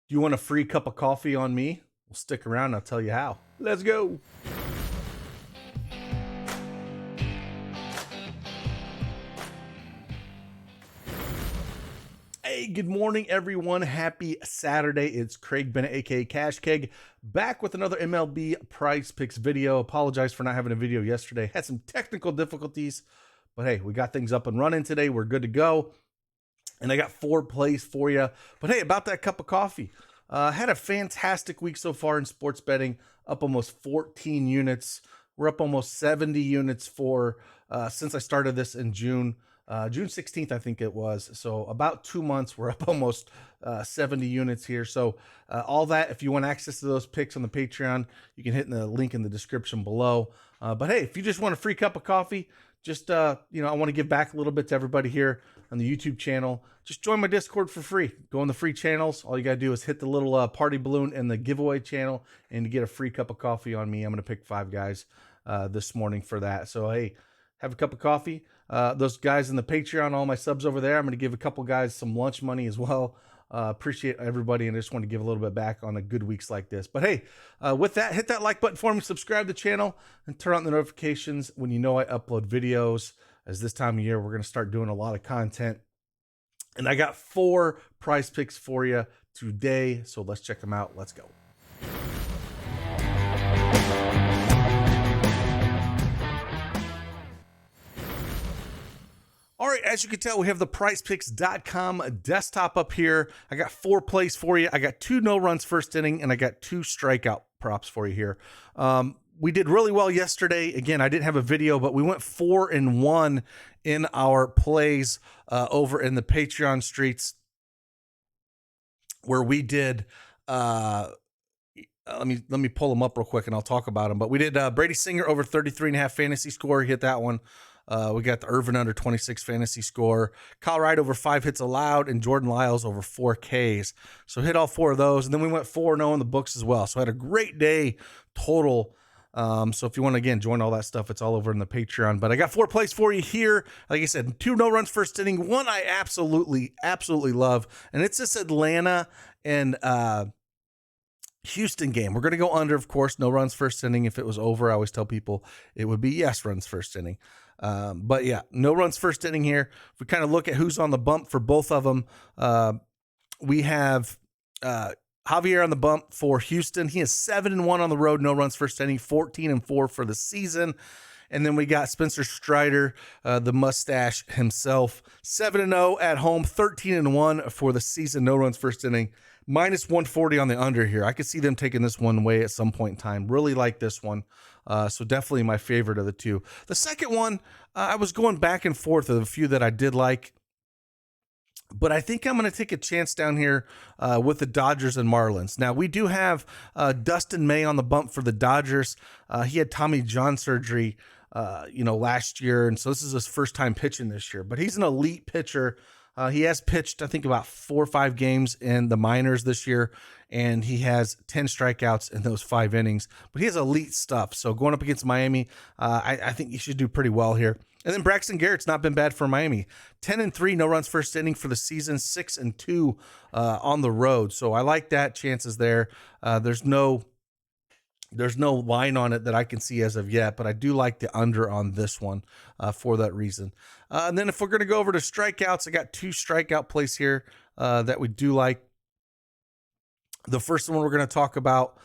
Do you want a free cup of coffee on me? Well, stick around and I'll tell you how. Let's go. Hey, good morning, everyone. Happy Saturday. It's Craig Bennett, aka Cash Keg, back with another MLB Prize Picks video. Apologize for not having a video yesterday. Had some technical difficulties, but hey, we got things up and running today. We're good to go. And I got 4 plays for you. But hey, about that cup of coffee. Had a fantastic week so far in sports betting, up almost 14 units. We're up almost 70 units for since I started this in June 16th, I think it was. So about 2 months, we're up almost 70 units here. So all that, if you want access to those picks on the Patreon, you can hit the link in the description below. But hey, if you just want a free cup of coffee, just, I want to give back a little bit to everybody here on the YouTube channel. Just join my Discord for free. Go on the free channels. All you got to do is hit the little party balloon in the giveaway channel and you get a free cup of coffee on me. I'm going to pick 5 guys this morning for that. So, hey, have a cup of coffee. Those guys in the Patreon, all my subs over there, I'm going to give a couple guys some lunch money as well. Appreciate everybody, and I just want to give a little bit back on a good weeks like this. But hey, with that, hit that like button for me, subscribe to the channel, and turn on the notifications when you know I upload videos. As this time of year, we're going to start doing a lot of content. And I got 4 prize picks for you today, so let's check them out. Let's go. All right, as you can tell, we have the prizepicks.com desktop up here. I got 4 plays for you. I got 2 no runs first inning, and I got 2 strikeout props for you here. We did really well yesterday. Again, I didn't have a video, but we went 4-1 in our plays over in the Patreon streets, where we did. Let me pull them up real quick, and I'll talk about them. But we did Brady Singer over 33.5 fantasy score. He hit that one. We got the Irvin under 26 fantasy score, Kyle Wright over 5 hits allowed, and Jordan Lyles over 4 Ks. So hit all 4 of those, and then we went 4-0 in the books as well. So I had a great day total. So if you want to, again, join all that stuff, it's all over in the Patreon. But I got 4 plays for you here. Like I said, 2 no runs first inning. One I absolutely love, and it's this Atlanta and Houston game. We're going to go under, of course, no runs first inning. If it was over, I always tell people it would be yes runs first inning. But yeah, no runs first inning here. If we kind of look at who's on the bump for both of them, we have Javier on the bump for Houston. He is 7-1 on the road, no runs first inning, 14-4 for the season. And then we got Spencer Strider, the mustache himself, 7-0 at home, 13-1 for the season, no runs first inning. Minus 140 on the under here. I could see them taking this one away at some point in time. Really like this one. So definitely my favorite of the 2. The second one, I was going back and forth of a few that I did like. But I think I'm going to take a chance down here with the Dodgers and Marlins. Now, we do have Dustin May on the bump for the Dodgers. He had Tommy John surgery, last year. And so this is his first time pitching this year. But he's an elite pitcher. He has pitched, I think, about 4 or 5 games in the minors this year, and he has 10 strikeouts in those 5 innings. But he has elite stuff. So going up against Miami, I think he should do pretty well here. And then Braxton Garrett's not been bad for Miami. 10-3, no runs first inning for the season, 6-2 on the road. So I like that. Chances there. There's no line on it that I can see as of yet, but I do like the under on this one for that reason. And then if we're going to go over to strikeouts, I got 2 strikeout plays here that we do like. The first one we're going to talk about,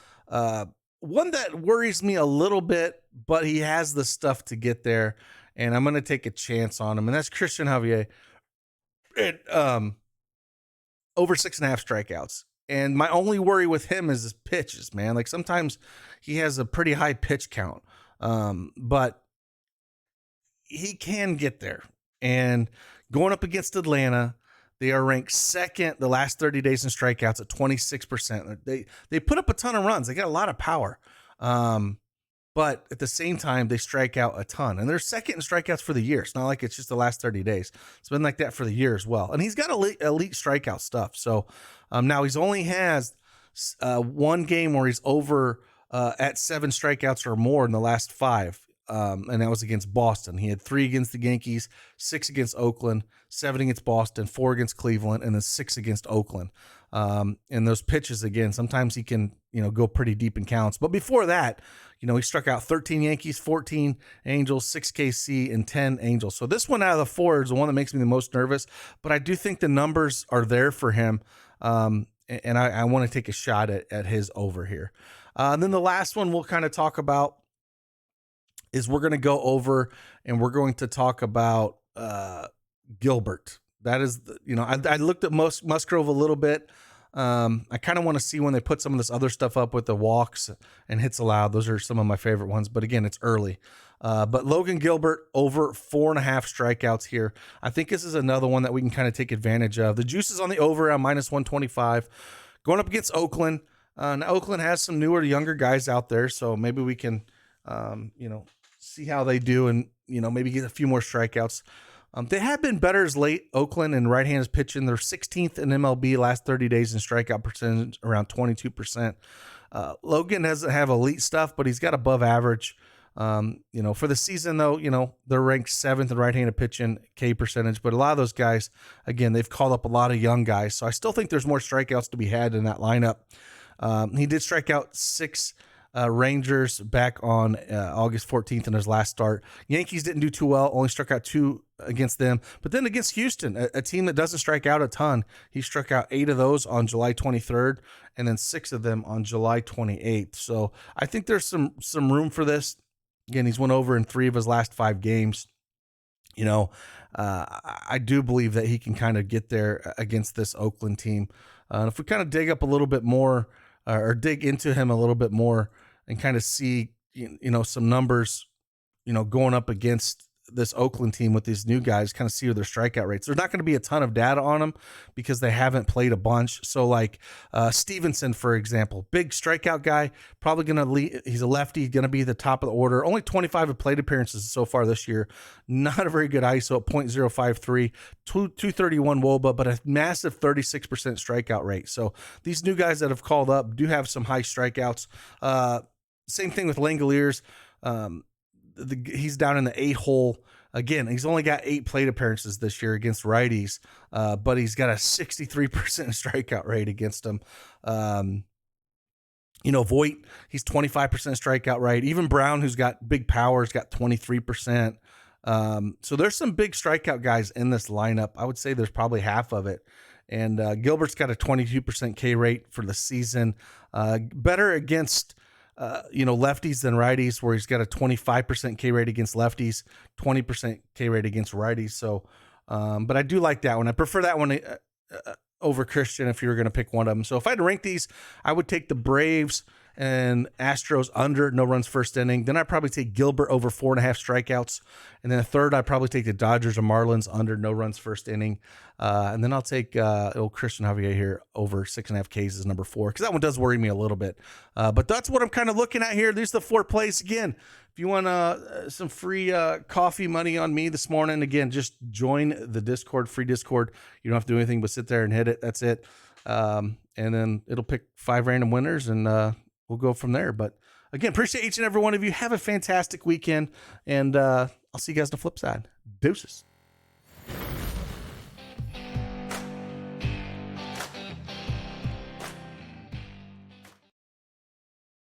one that worries me a little bit, but he has the stuff to get there, and I'm going to take a chance on him, and that's Christian Javier at over 6.5 strikeouts. And my only worry with him is his pitches, man. Like sometimes he has a pretty high pitch count, but he can get there. And going up against Atlanta, they are ranked second the last 30 days in strikeouts at 26%. They put up a ton of runs. They got a lot of power. But at the same time, they strike out a ton. And they're second in strikeouts for the year. It's not like it's just the last 30 days. It's been like that for the year as well. And he's got elite strikeout stuff. So now he's only has 1 game where he's over at 7 strikeouts or more in the last 5. and that was against Boston. He had 3 against the Yankees, 6 against Oakland, 7 against Boston, 4 against Cleveland, and then 6 against Oakland. And those pitches, again, sometimes he can, go pretty deep in counts. But before that, he struck out 13 Yankees, 14 Angels, 6 KC, and 10 Angels. So this one out of the 4 is the one that makes me the most nervous. But I do think the numbers are there for him. And I want to take a shot at his over here. And then the last one we'll kind of talk about is we're going to go over and we're going to talk about Gilbert. That is, I looked at Musgrove a little bit. I kind of want to see when they put some of this other stuff up with the walks and hits allowed. Those are some of my favorite ones. But again, it's early. But Logan Gilbert over 4.5 strikeouts here. I think this is another one that we can kind of take advantage of. The juice is on the over at -125. Going up against Oakland. Now Oakland has some newer, younger guys out there. So maybe we can, see how they do and, maybe get a few more strikeouts. They have been better as late, Oakland, and right-handers pitching. They're 16th in MLB last 30 days in strikeout percentage, around 22%. Logan doesn't have elite stuff, but he's got above average. For the season, though, they're ranked 7th in right-handed pitching K percentage. But a lot of those guys, again, they've called up a lot of young guys. So I still think there's more strikeouts to be had in that lineup. He did strike out 6 Rangers back on August 14th in his last start. Yankees didn't do too well, only struck out 2 against them. But then against Houston, a team that doesn't strike out a ton, he struck out 8 of those on July 23rd and then 6 of them on July 28th. So I think there's some room for this. Again, he's won over in 3 of his last 5 games. I do believe that he can kind of get there against this Oakland team. If we kind of dig up a little bit more or dig into him a little bit more and kind of see, some numbers, going up against this Oakland team with these new guys, kind of see their strikeout rates. There's not going to be a ton of data on them because they haven't played a bunch. So like Stevenson, for example, big strikeout guy, probably going to lead. He's a lefty, going to be the top of the order. Only 25 plate appearances so far this year. Not a very good ISO at .053, 231 WOBA, but a massive 36% strikeout rate. So these new guys that have called up do have some high strikeouts. Same thing with Langoliers. He's down in the 8 hole. Again, he's only got 8 plate appearances this year against righties, but he's got a 63% strikeout rate against them. Voit, he's 25% strikeout rate. Even Brown, who's got big power, has got 23%. So there's some big strikeout guys in this lineup. I would say there's probably half of it. And Gilbert's got a 22% K rate for the season. Better against lefties than righties, where he's got a 25% K rate against lefties, 20% K rate against righties. So, but I do like that one. I prefer that one over Christian if you were going to pick one of them. So if I had to rank these, I would take the Braves and Astros under no runs first inning. Then I'd probably take Gilbert over 4.5 strikeouts. And then a third, I'd probably take the Dodgers or Marlins under no runs first inning. And then I'll take old Christian Javier here over 6.5 Ks is number 4, because that one does worry me a little bit. But that's what I'm kind of looking at here. These are the 4 plays. Again, if you want some free coffee money on me this morning, again, just join the Discord, free Discord. You don't have to do anything but sit there and hit it. That's it. And then it'll pick 5 random winners, and we'll go from there. But again, appreciate each and every one of you. Have a fantastic weekend, and I'll see you guys on the flip side. Deuces.